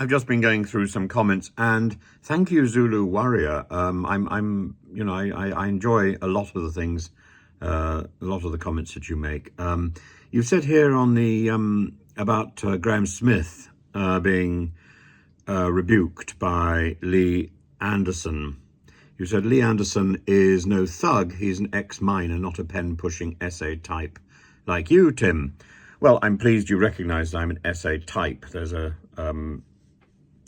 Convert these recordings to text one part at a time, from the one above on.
I've just been going through some comments, and thank you, Zulu Warrior. I enjoy a lot of the things, a lot of the comments that you make. You've said here on the about Graham Smith being rebuked by Lee Anderson. You said Lee Anderson is no thug. He's an ex-miner, not a pen-pushing essay type like you, Tim. Well, I'm pleased you recognise I'm an essay type. There's a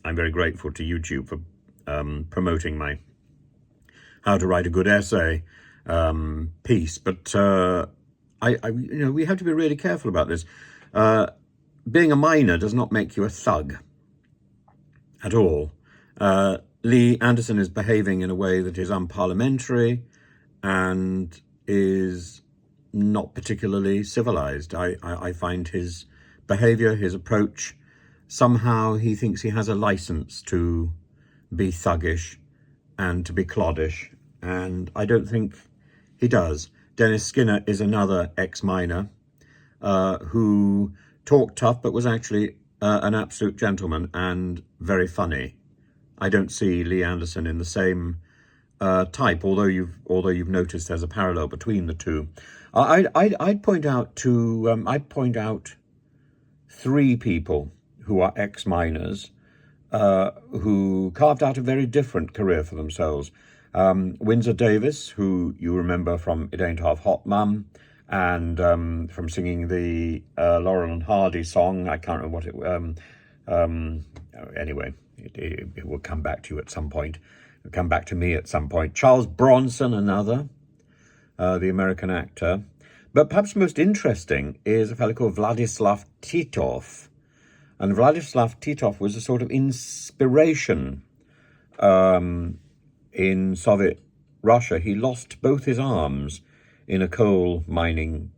I'm very grateful to YouTube for promoting my how to write a good essay piece. But we have to be really careful about this. Being a miner does not make you a thug at all. Lee Anderson is behaving in a way that is unparliamentary and is not particularly civilized. I find his behavior, his approach, somehow he thinks he has a license to be thuggish and to be cloddish, and I don't think he does. Dennis Skinner is another ex-miner who talked tough but was actually an absolute gentleman and very funny. I don't see Lee Anderson in the same type, although you've noticed there's a parallel between the two. I'd point out three people who are ex-miners, who carved out a very different career for themselves. Windsor Davis, who you remember from It Ain't Half Hot Mum, and from singing the Laurel and Hardy song. I can't remember what it. Anyway, it will come back to you at some point. It'll come back to me at some point. Charles Bronson, another, the American actor. But perhaps most interesting is a fellow called Vladislav Titov. And Vladislav Titov was a sort of inspiration in Soviet Russia. He lost both his arms in a coal mining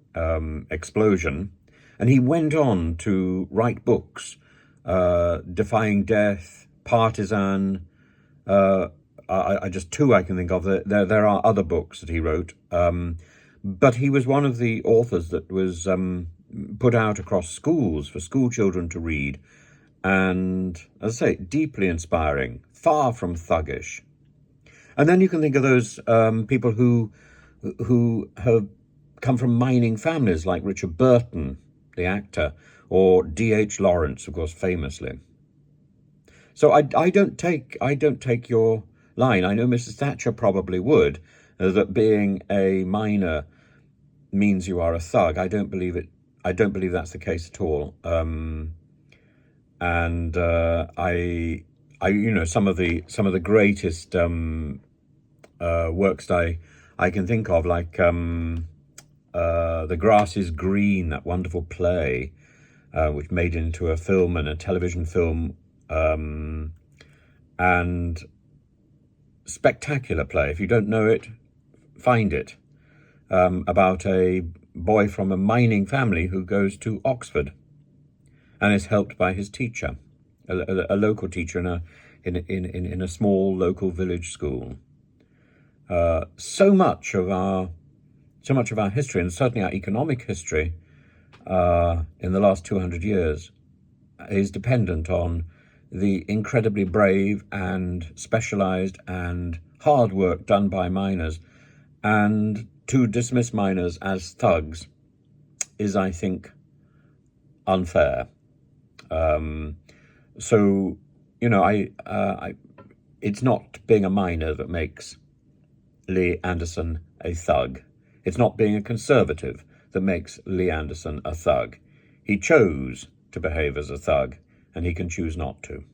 explosion, and he went on to write books, Defying Death, Partisan. Just two I can think of. There are other books that he wrote, but he was one of the authors that was put out across schools for school children to read, and, as I say, deeply inspiring, far from thuggish. And then you can think of those people who have come from mining families, like Richard Burton, the actor, or D.H. Lawrence, of course, famously. So I don't take your line. I know Mrs. Thatcher probably would, that being a miner means you are a thug. I don't believe it. I don't believe that's the case at all. Some of the greatest works I can think of, like The Grass is Green, that wonderful play, which made into a film and a television film, and spectacular play. If you don't know it, find it, about a boy from a mining family who goes to Oxford and is helped by his teacher, a local teacher in a small local village school. So much of our history, and certainly our economic history, in the last 200 years, is dependent on the incredibly brave and specialized and hard work done by miners. And to dismiss miners as thugs is, I think, unfair. It's not being a miner that makes Lee Anderson a thug. It's not being a conservative that makes Lee Anderson a thug. He chose to behave as a thug, and he can choose not to.